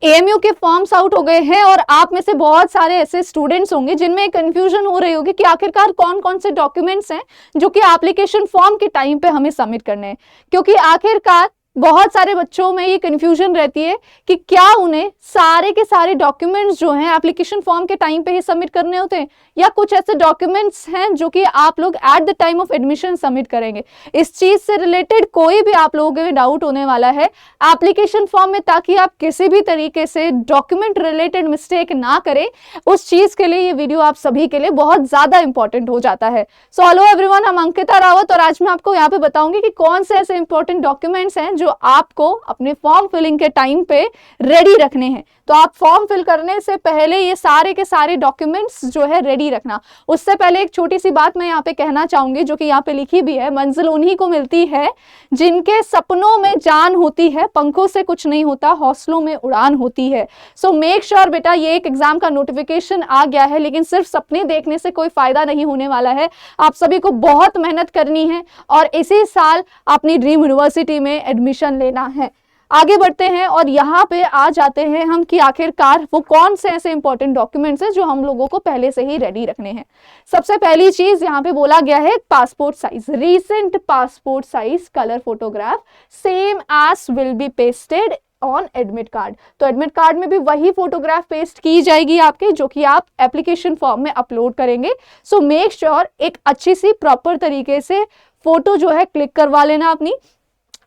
AMU के forms out हो गए हैं और आप में से बहुत सारे ऐसे स्टूडेंट्स होंगे जिनमें कंफ्यूजन हो रही होगी कि आखिरकार कौन कौन से डॉक्यूमेंट्स हैं जो कि एप्लीकेशन फॉर्म के टाइम पे हमें सबमिट करने हैं। क्योंकि आखिरकार बहुत सारे बच्चों में ये कंफ्यूजन रहती है कि क्या उन्हें सारे के सारे डॉक्यूमेंट्स जो हैं एप्लीकेशन फॉर्म के टाइम पे ही सबमिट करने होते हैं, या कुछ ऐसे डॉक्यूमेंट्स हैं जो कि आप लोग at the time of admission submit करेंगे। इस चीज से रिलेटेड कोई भी आप लोगों के डाउट होने वाला है एप्लीकेशन फॉर्म में, ताकि आप किसी भी तरीके से डॉक्यूमेंट रिलेटेड मिस्टेक ना करें, उस चीज के लिए ये वीडियो आप सभी के लिए बहुत ज्यादा इंपॉर्टेंट हो जाता है। सो हेलो एवरीवन, हम अंकिता रावत और आज मैं आपको यहाँ पे बताऊंगी कि कौन से ऐसे इंपॉर्टेंट डॉक्यूमेंट्स हैं जो आपको अपने फॉर्म फिलिंग के टाइम पे रेडी रखने हैं। तो आप फॉर्म फिल करने से पहले ये सारे के सारे डॉक्यूमेंट्स जो है रेडी रखना। उससे पहले एक छोटी सी बात मैं यहाँ पे कहना चाहूंगी, जो कि यहाँ पे लिखी भी है, मंजिल उन्हीं को मिलती है जिनके सपनों में जान होती है, पंखों से कुछ नहीं होता, हौसलों में उड़ान होती है। सो मेक श्योर बेटा, ये एक एग्जाम का नोटिफिकेशन आ गया है, लेकिन सिर्फ सपने देखने से कोई फायदा नहीं होने वाला है। आप सभी को बहुत मेहनत करनी है और इसी साल अपनी ड्रीम यूनिवर्सिटी में एडमिशन लेना है। आगे बढ़ते हैं और यहाँ पे आ जाते हैं हम कि आखिरकार वो कौन से ऐसे इंपॉर्टेंट डॉक्यूमेंट्स हैं जो हम लोगों को पहले से ही रेडी रखने हैं। सबसे पहली चीज यहाँ पे बोला गया है passport size, recent passport size colour photograph same as will be pasted on admit card. तो एडमिट कार्ड में भी वही फोटोग्राफ पेस्ट की जाएगी आपके, जो कि आप एप्लीकेशन फॉर्म में अपलोड करेंगे। सो मेक श्योर एक अच्छी सी प्रॉपर तरीके से फोटो जो है क्लिक करवा लेना अपनी।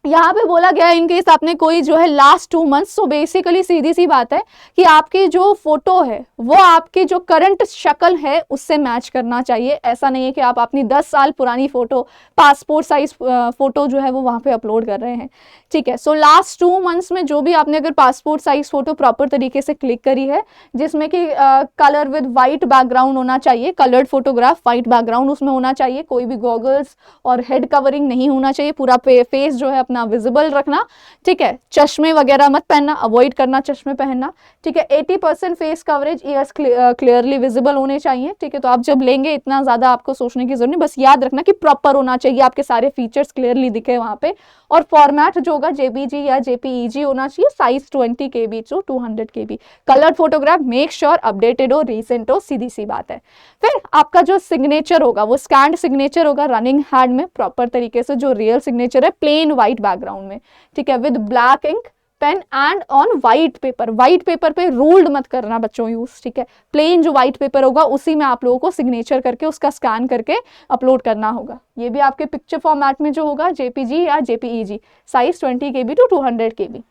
यहाँ पे बोला गया है इनकेस आपने कोई जो है लास्ट 2 मंथ्स, तो बेसिकली सीधी सी बात है कि आपकी जो फोटो है वो आपकी जो करंट शक्ल है उससे मैच करना चाहिए। ऐसा नहीं है कि आप अपनी 10 साल पुरानी फोटो, पासपोर्ट साइज फोटो जो है वो वहाँ पे अपलोड कर रहे हैं। ठीक है, सो लास्ट 2 मंथ्स में जो भी आपने अगर पासपोर्ट साइज फोटो प्रॉपर तरीके से क्लिक करी है, जिसमें कि कलर विद वाइट बैकग्राउंड होना चाहिए, कलर्ड फोटोग्राफ, वाइट बैकग्राउंड उसमें होना चाहिए, कोई भी गॉगल्स और हेड कवरिंग नहीं होना चाहिए, पूरा फेस जो है अपना विजिबल रखना। ठीक है, चश्मे वगैरह मत पहनना, अवॉइड करना चश्मे पहनना। ठीक है, 80% face coverage, years clearly visible होने चाहिए। ठीक है, तो आप जब लेंगे इतना ज्यादा आपको सोचने की जरूरत नहीं, बस याद रखना कि प्रॉपर होना चाहिए, आपके सारे फीचर्स क्लियरली दिखे वहां पे। और फॉर्मेट जो होगा जेपीजी या जेपीईजी होना चाहिए, size 20 KB to 200 KB। Coloured photograph make sure updated हो, रिसेंट हो, सीधी सी बात है। फिर आपका जो सिग्नेचर होगा वो स्कैंड सिग्नेचर होगा, रनिंग हैंड में प्रॉपर तरीके से, जो रियल सिग्नेचर है प्लेन व्हाइट बैकग्राउंड में। ठीक है, with black ink pen and on white paper. White paper पे रूल्ड मत करना बच्चों यूज। ठीक है, प्लेन जो व्हाइट पेपर होगा उसी में आप लोगों को सिग्नेचर करके उसका स्कैन करके अपलोड करना होगा। ये भी आपके पिक्चर फॉर्मेट में जो होगा जेपीजी या JPEG, size 20 KB to 200 KB।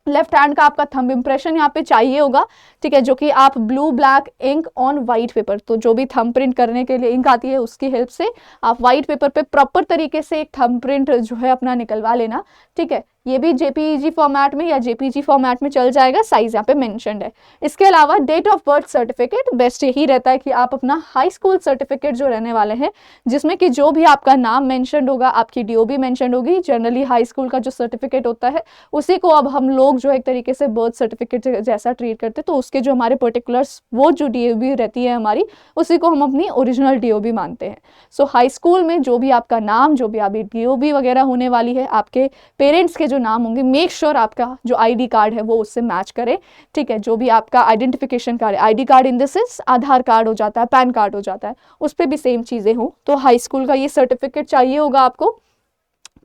Left hand का आपका थंब इंप्रेशन यहाँ पे चाहिए होगा। ठीक है, जो कि आप blue black ink on white paper, तो जो भी थंब प्रिंट करने के लिए इंक आती है उसकी हेल्प से आप व्हाइट पेपर पे प्रॉपर तरीके से एक थंब प्रिंट जो है अपना निकलवा लेना। ठीक है, ये भी जेपीईजी फॉर्मेट में या जेपीजी फॉर्मेट में चल जाएगा, साइज यहाँ पे मेंशन्ड है। इसके अलावा date of birth certificate, best यही रहता है कि आप अपना हाई स्कूल सर्टिफिकेट जो रहने वाले हैं, जिसमें कि जो भी आपका नाम मेंशन्ड होगा, आपकी डीओबी मेंशन्ड होगी। जनरली हाई स्कूल का जो सर्टिफिकेट होता है उसी को अब हम लोग जो एक तरीके से बर्थ सर्टिफिकेट जैसा ट्रीट करते हैं, तो उसके जो हमारे पर्टिकुलर्स, वो जो डीओबी रहती है हमारी, उसी को हम अपनी ओरिजिनल डीओबी मानते हैं। सो हाई स्कूल में जो भी आपका नाम, जो भी आपकी डीओबी वगैरह होने वाली है, आपके पेरेंट्स के जो नाम होंगे, मेक श्योर आपका जो आईडी कार्ड है वो उससे मैच करे। ठीक है, जो भी आपका आइडेंटिफिकेशन कार्ड है, ID card in the sense Aadhaar card हो जाता है, पैन कार्ड हो जाता है, उस पर भी सेम चीजें हो, तो हाई स्कूल का ये सर्टिफिकेट चाहिए होगा आपको।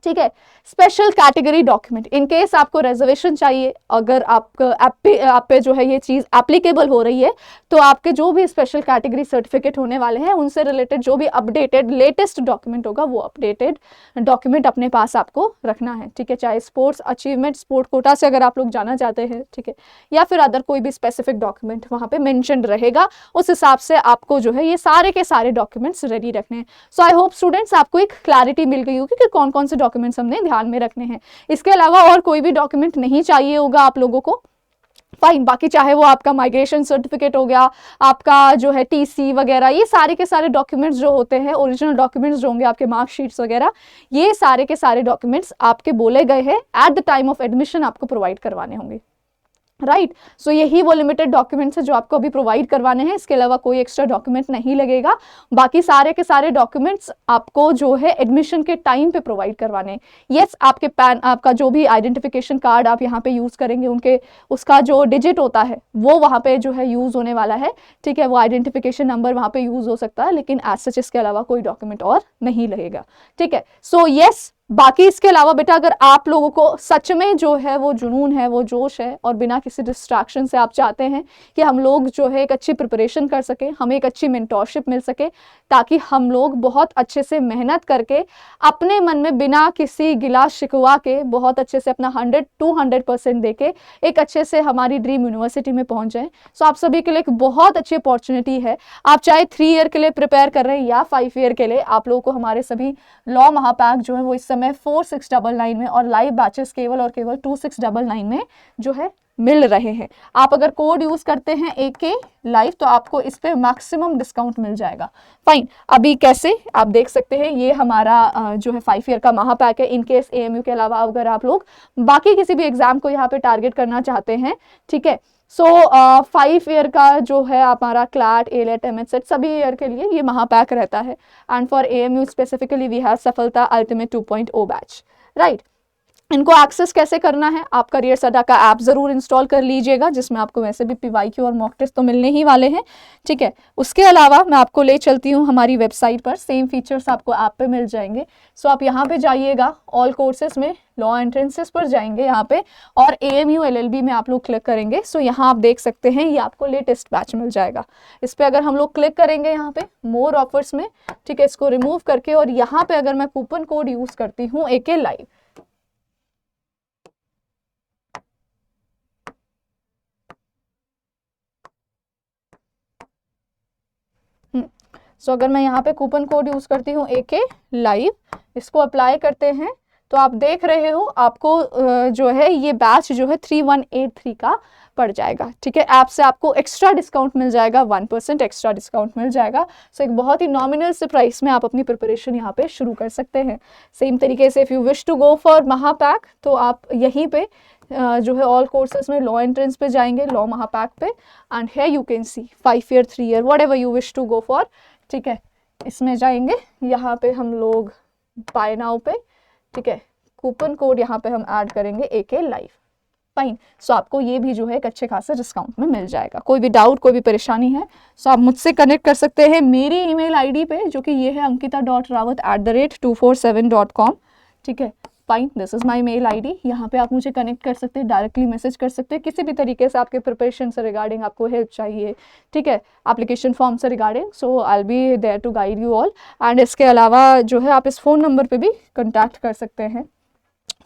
ठीक है, special category document, in case आपको रिजर्वेशन चाहिए, अगर आप पे जो है ये चीज एप्लीकेबल हो रही है, तो आपके जो भी स्पेशल कैटेगरी सर्टिफिकेट होने वाले हैं उनसे रिलेटेड जो भी अपडेटेड लेटेस्ट डॉक्यूमेंट होगा वो अपडेटेड डॉक्यूमेंट अपने पास आपको रखना है। ठीक है, चाहे स्पोर्ट्स अचीवमेंट, स्पोर्ट कोटा से अगर आप लोग जाना चाहते हैं, ठीक है, या फिर अदर कोई भी स्पेसिफिक डॉक्यूमेंट वहाँ पे मेंशन रहेगा, उस हिसाब से आपको जो है ये सारे के सारे डॉक्यूमेंट्स रेडी रखने हैं। सो आई होप स्टूडेंट्स आपको एक क्लैरिटी मिल गई होगी कि कौन कौन से डॉक्यूमेंट्स हमने ध्यान में रखने हैं। इसके अलावा और कोई भी डॉक्यूमेंट नहीं चाहिए होगा आप लोगों को, फाइन। बाकी चाहे वो आपका माइग्रेशन सर्टिफिकेट हो गया, आपका जो है टीसी वगैरह, ये सारे के सारे डॉक्यूमेंट्स जो होते हैं, ओरिजिनल डॉक्यूमेंट्स जो होंगे, आपके मार्कशीट्स वगैरह, ये सारे के सारे डॉक्यूमेंट्स आपके बोले गए हैं at the time of admission आपको प्रोवाइड करवाने होंगे। राइट। सो यही वो लिमिटेड डॉक्यूमेंट्स है जो आपको अभी प्रोवाइड करवाने हैं, इसके अलावा कोई एक्स्ट्रा डॉक्यूमेंट नहीं लगेगा। बाकी सारे के सारे डॉक्यूमेंट्स आपको जो है एडमिशन के टाइम पे प्रोवाइड करवाने हैं। येस, आपके पैन, आपका जो भी आइडेंटिफिकेशन कार्ड आप यहाँ पे यूज़ करेंगे, उनके उसका जो डिजिट होता है वो वहाँ पे जो है यूज़ होने वाला है, ठीक है। वो आइडेंटिफिकेशन नंबर वहाँ पे यूज़ हो सकता है, लेकिन एज सच इसके अलावा कोई डॉक्यूमेंट और नहीं लगेगा, ठीक है। सो येस, बाकी इसके अलावा बेटा अगर आप लोगों को सच में जो है वो जुनून है, वो जोश है, और बिना किसी डिस्ट्रैक्शन से आप चाहते हैं कि हम लोग जो है एक अच्छी प्रिपरेशन कर सकें, हमें एक अच्छी मेंटोरशिप मिल सके, ताकि हम लोग बहुत अच्छे से मेहनत करके अपने मन में बिना किसी गिला शिकवा के बहुत अच्छे से अपना 100-200% देके एक अच्छे से हमारी ड्रीम यूनिवर्सिटी में पहुंच जाएं। सो आप सभी के लिए एक बहुत अच्छी अपॉर्चुनिटी है। आप चाहे 3 ईयर के लिए प्रिपेयर कर रहे हैं या 5 ईयर के लिए, आप लोगों को हमारे सभी लॉ महापैक जो है वो इस समय 4699 में और लाइव बैचेस केवल और केवल 2699 में जो है मिल रहे हैं। आप अगर कोड यूज करते हैं AK लाइव तो आपको इस पे मैक्सिमम डिस्काउंट मिल जाएगा। फाइन, अभी कैसे आप देख सकते हैं, ये हमारा जो है 5 ईयर का महापैक है। इन केस AMU के अलावा अगर आप लोग बाकी किसी भी एग्जाम को यहाँ पे टारगेट करना चाहते हैं, ठीक है, सो 5 ईयर का जो है हमारा क्लैट, ALET, MHET सभी ईयर के लिए ये महापैक रहता है। And for AMU specifically we have Safalta ultimate 2.0 batch, right. इनको एक्सेस कैसे करना है, आप करियर्स अड्डा का ऐप जरूर इंस्टॉल कर लीजिएगा, जिसमें आपको वैसे भी PYQ और मॉक टेस्ट तो मिलने ही वाले हैं, ठीक है। उसके अलावा मैं आपको ले चलती हूँ हमारी वेबसाइट पर, सेम फीचर्स आपको ऐप पे मिल जाएंगे। सो आप यहाँ पे जाइएगा, ऑल कोर्सेज में लॉ एंट्रेंसेस पर जाएंगे यहाँ पे, और AMU LLB में आप लोग क्लिक करेंगे। सो यहाँ आप देख सकते हैं ये आपको लेटेस्ट बैच मिल जाएगा। इस पर अगर हम लोग क्लिक करेंगे यहाँ पे मोर ऑफर्स में, ठीक है, इसको रिमूव करके, और यहाँ पे अगर मैं कूपन कोड यूज करती हूँ AK लाइव, सो अगर मैं यहाँ पे कूपन कोड यूज करती हूँ AK लाइव, इसको अप्लाई करते हैं, तो आप देख रहे हो आपको जो है ये बैच जो है 3183 का पड़ जाएगा, ठीक है। ऐप से आपको एक्स्ट्रा डिस्काउंट मिल जाएगा, 1% एक्स्ट्रा डिस्काउंट मिल जाएगा। सो एक बहुत ही नॉमिनल से प्राइस में आप अपनी प्रिपरेशन यहाँ पे शुरू कर सकते हैं। सेम तरीके से if you wish to go for Mahapack, तो आप यहीं पे जो है ऑल कोर्सेज में लॉ एंट्रेंस पे जाएंगे, लॉ महापैक पे, एंड है you can see 5 year 3 year whatever you wish to go for, ठीक है। इसमें जाएंगे, यहाँ पे हम लोग बाय नाउ पे, ठीक है, कूपन कोड यहाँ पे हम ऐड करेंगे AK लाइव, फाइन। सो आपको ये भी जो है एक अच्छे खासे डिस्काउंट में मिल जाएगा। कोई भी डाउट, कोई भी परेशानी है, सो आप मुझसे कनेक्ट कर सकते हैं मेरी ईमेल ID पे, जो कि ये है ankita.rawat@247.com, ठीक है, fine. This is my mail ID। यहाँ पे आप मुझे कनेक्ट कर सकते हैं, डायरेक्टली मैसेज कर सकते हैं, किसी भी तरीके से आपके प्रिपरेशन से रिगार्डिंग आपको हेल्प चाहिए, ठीक है, एप्लीकेशन फॉर्म से regarding, so I will be there to guide you all. And इसके अलावा जो है आप इस फ़ोन नंबर पे भी कॉन्टैक्ट कर सकते हैं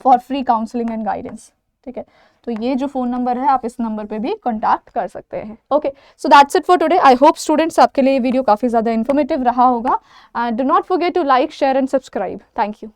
for free counselling and guidance, ठीक है। तो ये जो फ़ोन नंबर है आप इस नंबर पे भी कॉन्टैक्ट कर सकते हैं। Okay, so that's it for today. I hope students आपके लिए ये वीडियो काफ़ी ज़्यादा इन्फॉर्मेटिव रहा होगा। And do not forget to like, share and subscribe. Thank you.